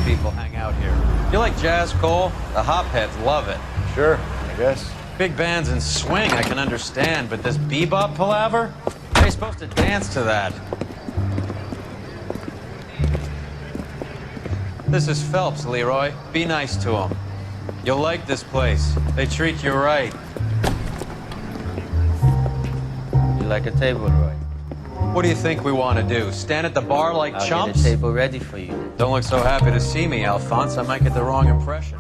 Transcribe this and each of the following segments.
people hang out here. You like jazz, Cole? The hopheads love it. Sure, I guess. Big bands and swing I can understand, but this bebop palaver? How are you supposed to dance to that? This is Phelps, Leroy. Be nice to him. You'll like this place. They treat you right. You like a table, Roy? What do you think we want to do? Stand at the bar like I'll chumps? get a table ready for you. Don't look so happy to see me, Alphonse. I might get the wrong impression.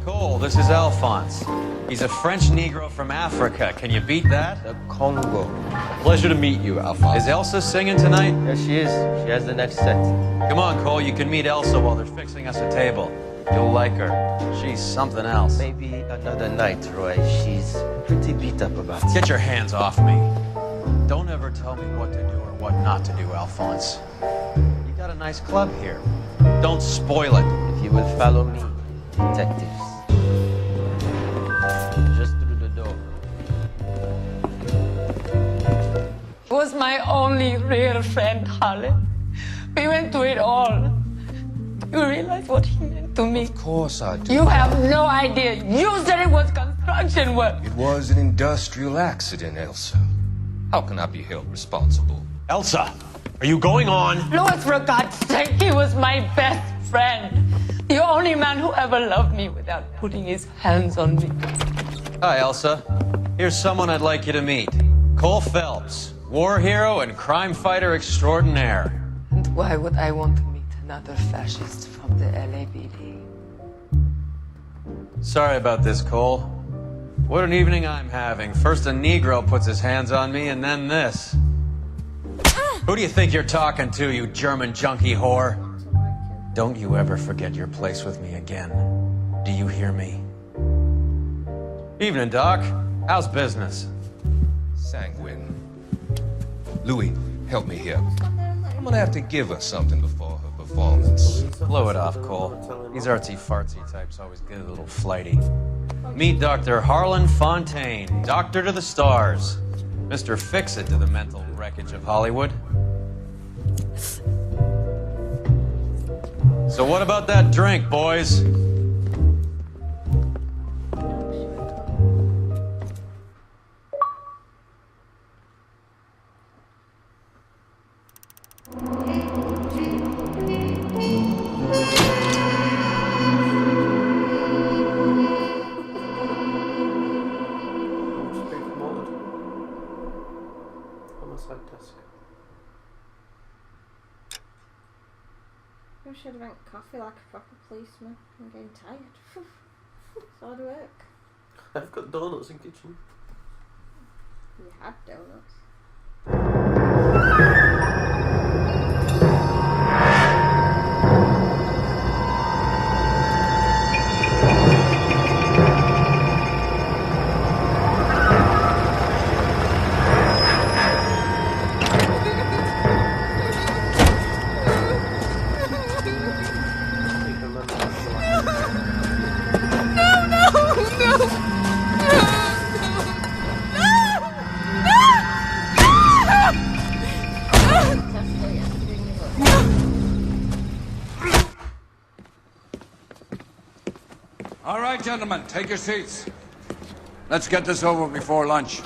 Cole, this is Alphonse. He's a French Negro from Africa. Can you beat that? The Congo. Pleasure to meet you, Alphonse. Is Elsa singing tonight? There she is. She has the next set. Come on, Cole. You can meet Elsa while they're fixing us a table. You'll like her. She's something else. Maybe another night, Roy. She's pretty beat up about it. Get your hands off me. Don't ever tell me what to do or what not to do, Alphonse. You got a nice club here. Don't spoil it. If you will follow me, detectives. Just through the door. Was my only real friend, Harley. We went through it all. You realize what he meant to me? Of course I do. You have no idea. You said it was construction work. It was an industrial accident, Elsa. How can I be held responsible? Elsa, are you going on? Louis, for God's sake, he was my best friend. The only man who ever loved me without putting his hands on me. Hi, Elsa. Here's someone I'd like you to meet. Cole Phelps, war hero and crime fighter extraordinaire. And why would I want to meet another fascist from the LAPD? Sorry about this, Cole. What an evening I'm having. First a Negro puts his hands on me, and then this. Who do you think you're talking to, you German junkie whore? Don't you ever forget your place with me again. Do you hear me? Evening, Doc. How's business? Sanguine. Louis, help me here. I'm gonna have to give her something before her performance. Blow it off, Cole. These artsy-fartsy types always get a little flighty. Meet Dr. Harlan Fontaine, doctor to the stars. Mr. Fix-It to the mental wreckage of Hollywood. So what about that drink, boys? I should have drank coffee like a proper policeman. I'm getting tired. It's hard work. I've got donuts in the kitchen. You had donuts. All right, gentlemen, take your seats. Let's get this over before lunch.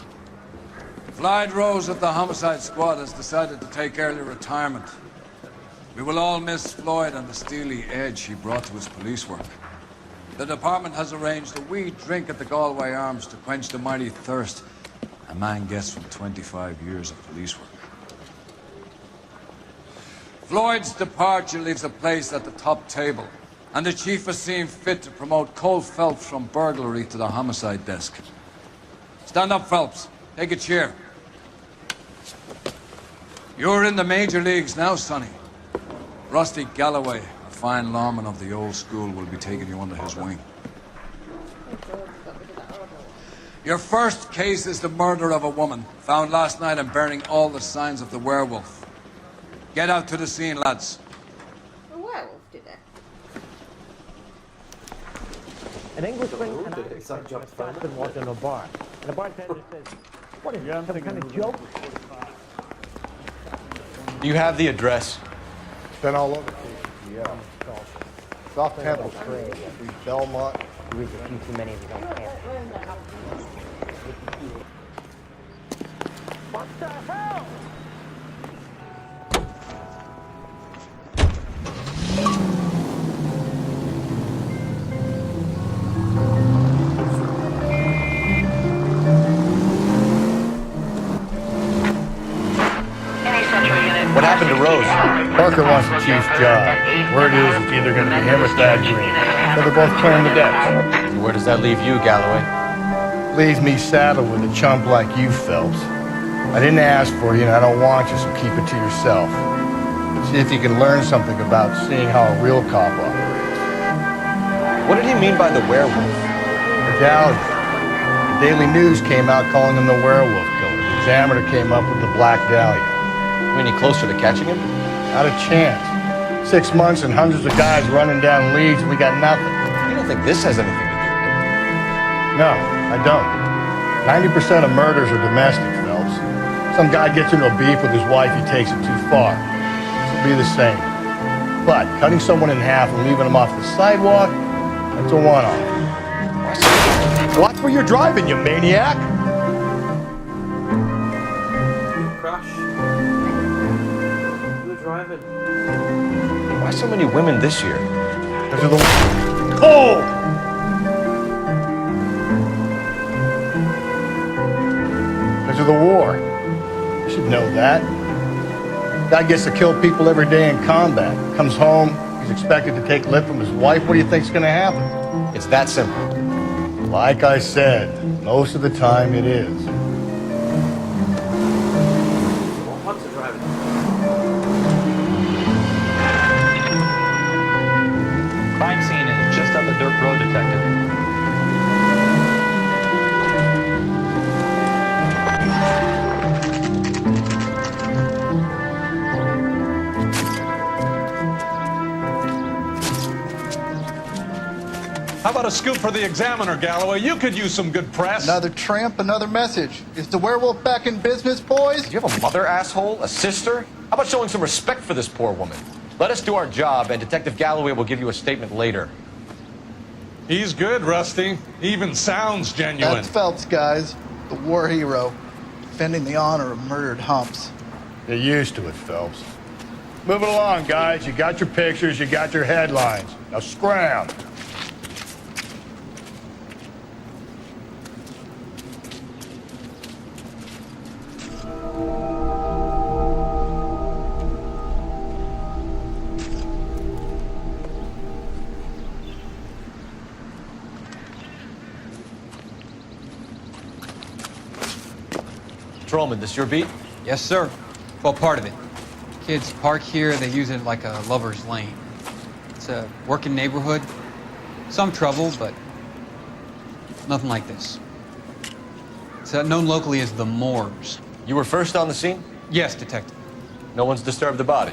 Floyd Rose of the Homicide Squad has decided to take early retirement. We will all miss Floyd and the steely edge he brought to his police work. The department has arranged a wee drink at the Galway Arms to quench the mighty thirst a man gets from 25 years of police work. Floyd's departure leaves a place at the top table, and the chief has seen fit to promote Cole Phelps from burglary to the homicide desk. Stand up, Phelps. Take a chair. You're in the major leagues now, Sonny. Rusty Galloway, a fine lawman of the old school, will be taking you under his wing. Your first case is the murder of a woman, found last night and bearing all the signs of the werewolf. Get out to the scene, lads. A werewolf did it. An Englishman and It's that job to find been walking in a bar, and the bartender says, "What is this, some kind of joke?" You have the address. Been all over the place. Yeah. South Temple Street, Belmont. There's a few too many of these on campus. What the hell? What happened to Rose? Parker wants the chief's job. Word is it's either going to be him or Thad Green. So they're both clearing the decks. Where does that leave you, Galloway? Leaves me saddled with a chump like you, Phelps. I didn't ask for you, and I don't want you, so keep it to yourself. See if you can learn something about seeing how a real cop operates. What did he mean by the werewolf? Medallion. The Daily News came out calling him the werewolf killer. The Examiner came up with the Black Dahlia. Any closer to catching him? Not a chance. 6 months and hundreds of guys running down leads, and we got nothing. You don't think this has anything to do with it? No, I don't. 90% of murders are domestic, Phelps. Some guy gets into a beef with his wife, he takes it too far. This will be the same. But cutting someone in half and leaving them off the sidewalk, that's a one-off. Watch where you're driving, you maniac! Crash. You were driving. Why so many women this year? Because of the cold! Because of the war. You should know that. Guy gets to kill people every day in combat. Comes home, he's expected to take lip from his wife. What do you think's gonna happen? It's that simple. Like I said, most of the time it is. What's it driving? Crime scene is just up the dirt road, Detective. How about a scoop for the Examiner, Galloway? You could use some good press. Another tramp, another message. Is the werewolf back in business, boys? Do you have a mother, asshole? A sister? How about showing some respect for this poor woman? Let us do our job, and Detective Galloway will give you a statement later. He's good, Rusty. He even sounds genuine. That's Phelps, guys. The war hero. Defending the honor of murdered humps. Get used to it, Phelps. Move it along, guys. You got your pictures, you got your headlines. Now scram. Patrolman, this your beat? Yes, sir. Well, part of it. Kids park here, they use it like a lover's lane. It's a working neighborhood. Some trouble, but nothing like this. It's known locally as the Moors. You were first on the scene? Yes, Detective. No one's disturbed the body?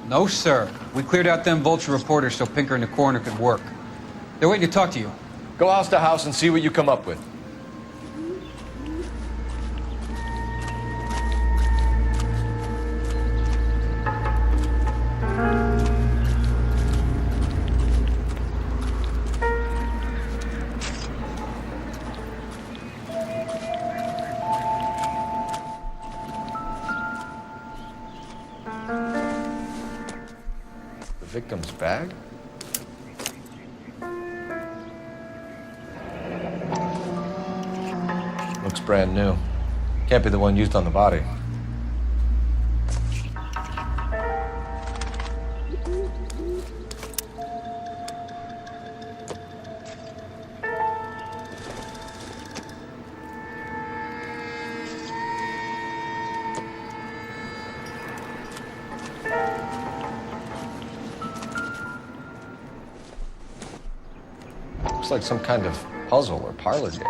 No, sir. We cleared out them vulture reporters so Pinker and the coroner could work. They're waiting to talk to you. Go house to house and see what you come up with. Victim's bag? Looks brand new. Can't be the one used on the body. Looks like some kind of puzzle or parlor game.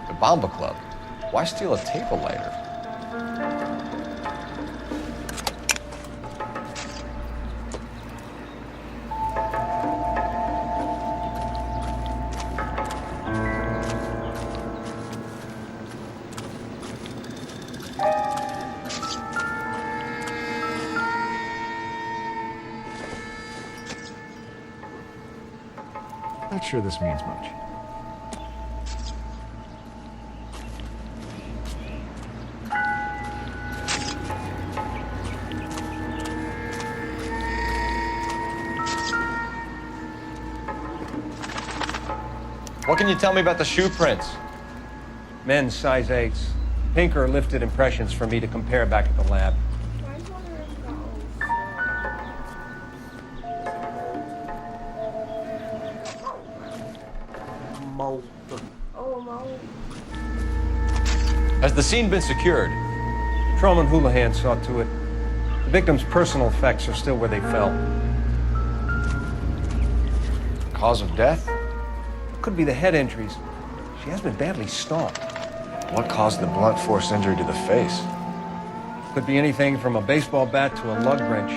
The Bomba Club. Why steal a table lighter? Not sure this means much. What can you tell me about the shoe prints? Men's size 8s. Pinker lifted impressions for me to compare back at the lab. Mold. Oh, mold. Has the scene been secured? Patrolman Houlihan saw to it. The victim's personal effects are still where they fell. Cause of death? Could be the head injuries. She has been badly stalked. What caused the blunt force injury to the face? Could be anything from a baseball bat to a lug wrench.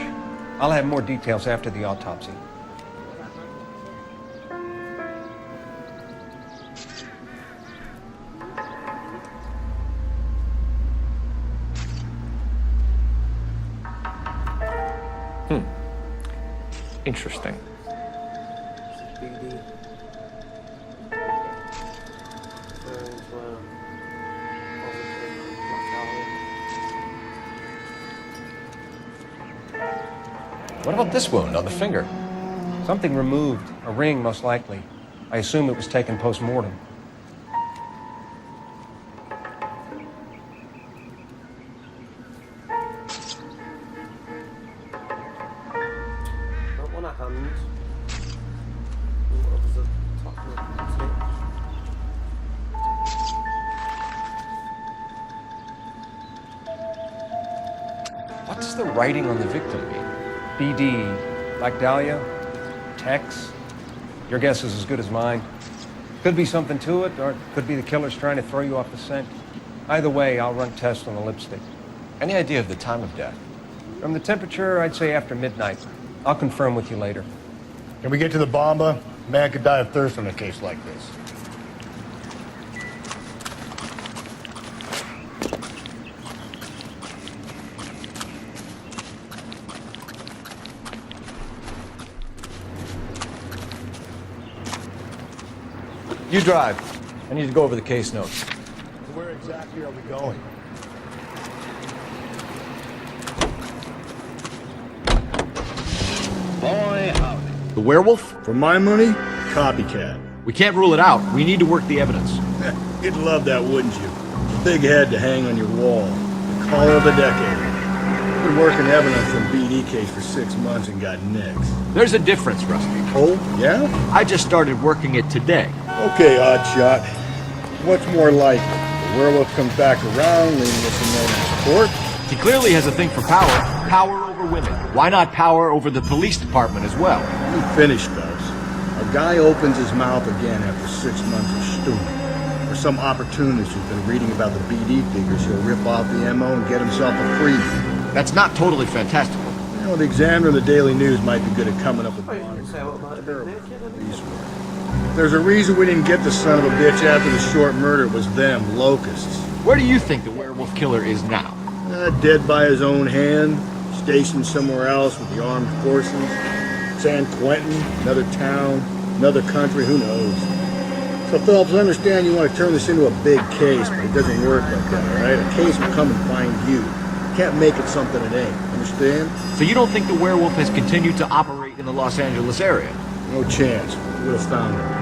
I'll have more details after the autopsy. Interesting. BD. What about this wound on the finger? Something removed. A ring, most likely. I assume it was taken post-mortem. Not one of hands. What was the top of the tip? What does the writing on the victim mean? BD, Black Dahlia, Tex. Your guess is as good as mine. Could be something to it, or it could be the killer's trying to throw you off the scent. Either way, I'll run tests on the lipstick. Any idea of the time of death? From the temperature, I'd say after midnight. I'll confirm with you later. Can we get to the bomba? A man could die of thirst in a case like this. You drive. I need to go over the case notes. Where exactly are we going? Boy, howdy. The werewolf? For my money, copycat. We can't rule it out. We need to work the evidence. You'd love that, wouldn't you? A big head to hang on your wall. The call of the decade. Been working evidence from BD case for 6 months and got nicks. There's a difference, Rusty. Oh, yeah? I just started working it today. Okay, oddshot. What's more likely? The werewolf comes back around, leaving us in no man's court? He clearly has a thing for power. Power over women. Why not power over the police department as well? Let me finish, Phelps. A guy opens his mouth again after 6 months of stewing. For some opportunist who's been reading about the BD figures, he'll rip off the MO and get himself a freebie. That's not totally fantastical. You know, the Examiner and the Daily News might be good at coming up with I didn't say what might have been naked. There's a reason we didn't get the son of a bitch after the short murder. It was them, locusts. Where do you think the werewolf killer is now? Dead by his own hand, stationed somewhere else with the armed forces. San Quentin, another town, another country, who knows? So, Phelps, I understand you want to turn this into a big case, but it doesn't work like that, all right? A case will come and find you. Can't make it something it ain't, understand? So you don't think the werewolf has continued to operate in the Los Angeles area? No chance. We would have found him.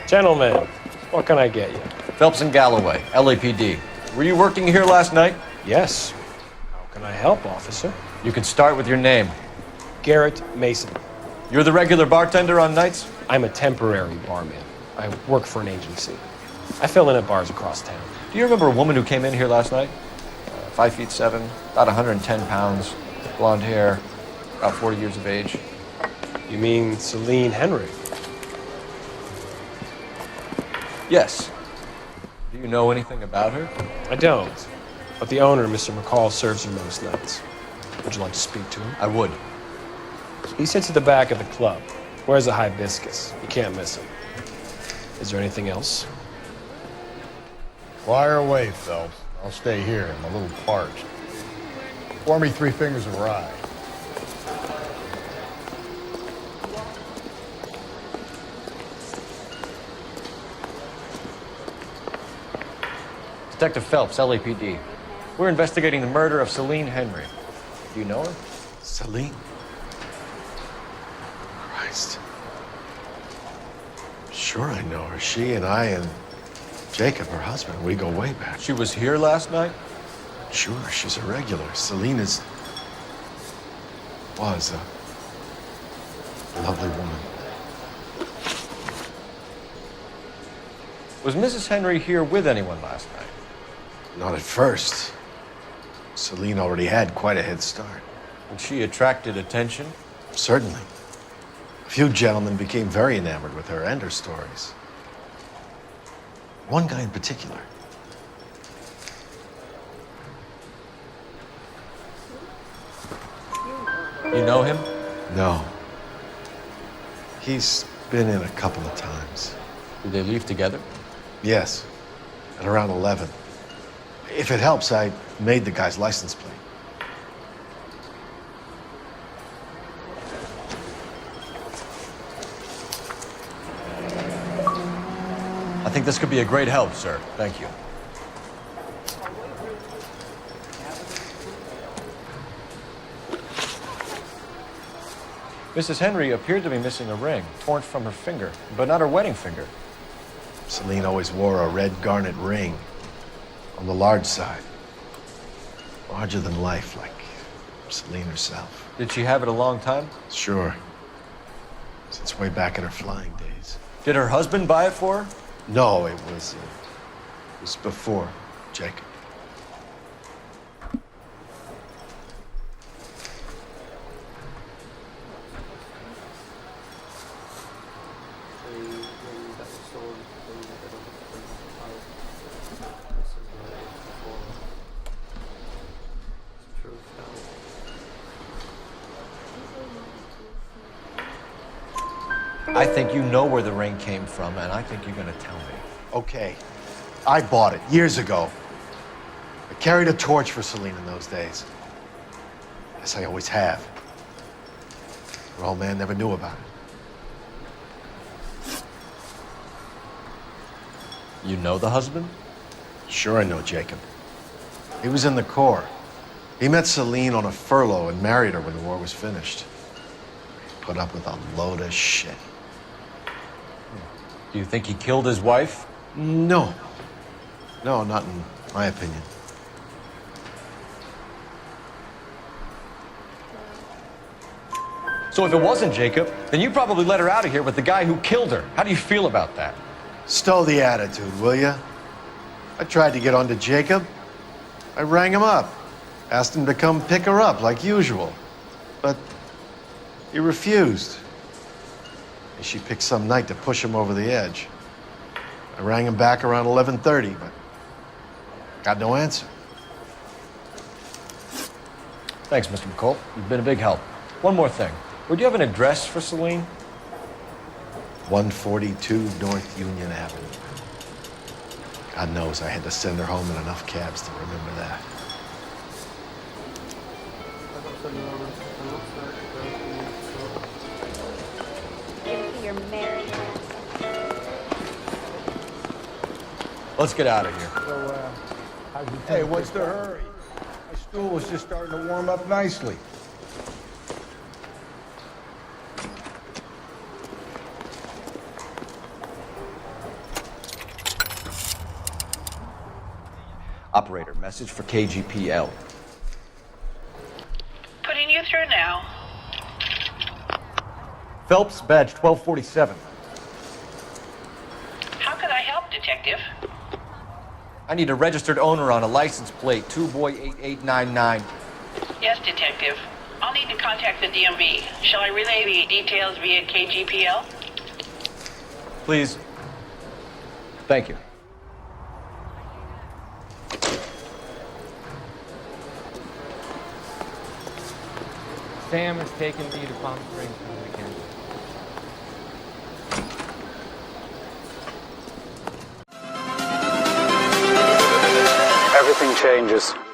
Gentlemen, what can I get you? Phelps and Galloway, LAPD. Were you working here last night? Yes. How can I help, officer? You can start with your name. Garrett Mason. You're the regular bartender on nights? I'm a temporary barman. I work for an agency. I fill in at bars across town. Do you remember a woman who came in here last night? 5'7", about 110 pounds, blonde hair, about 40 years of age. You mean Celine Henry? Yes. Do you know anything about her? I don't. But the owner, Mr. McCall, serves her most nights. Would you like to speak to him? I would. He sits at the back of the club. Wears a hibiscus. You can't miss him. Is there anything else? Fire away, Phelps. I'll stay here. I'm a little parched. Pour me 3 fingers of rye. Detective Phelps, LAPD. We're investigating the murder of Celine Henry. Do you know her? Celine? Christ. Sure I know her. She and I and Jacob, her husband, we go way back. She was here last night? Sure, she's a regular. Celine was a lovely woman. Was Mrs. Henry here with anyone last night? Not at first. Celine already had quite a head start. And she attracted attention? Certainly. A few gentlemen became very enamored with her and her stories. One guy in particular. You know him? No. He's been in a couple of times. Did they leave together? Yes, at around 11. If it helps, I made the guy's license plate. I think this could be a great help, sir. Thank you. Mrs. Henry appeared to be missing a ring, torn from her finger, but not her wedding finger. Celine always wore a red garnet ring on the large side. Larger than life, like Celine herself. Did she have it a long time? Sure. Since way back in her flying days. Did her husband buy it for her? No, it was before Jacob. I think you know where the ring came from, and I think you're gonna tell me. Okay, I bought it years ago. I carried a torch for Celine in those days. As I always have. Her old man never knew about it. You know the husband? Sure I know Jacob. He was in the Corps. He met Celine on a furlough and married her when the war was finished. Put up with a load of shit. Do you think he killed his wife? No. No, not in my opinion. So if it wasn't Jacob, then you probably let her out of here with the guy who killed her. How do you feel about that? Stow the attitude, will ya? I tried to get onto Jacob. I rang him up. Asked him to come pick her up like usual. But he refused. She picked some night to push him over the edge. I rang him back around 11:30, but got no answer. Thanks, Mr. McCall. You've been a big help. One more thing. Would you have an address for Celine? 142 North Union Avenue. God knows I had to send her home in enough cabs to remember that. You're married. Let's get out of here. Hey, what's the hurry? My stool was just starting to warm up nicely. Operator, message for KGPL. Putting you through now. Phelps, badge 1247. How can I help, Detective? I need a registered owner on a license plate, 2boy8899. Yes, Detective. I'll need to contact the DMV. Shall I relay the details via KGPL? Please. Thank you. Sam has taken me to Palm Springs for the weekend. Everything changes.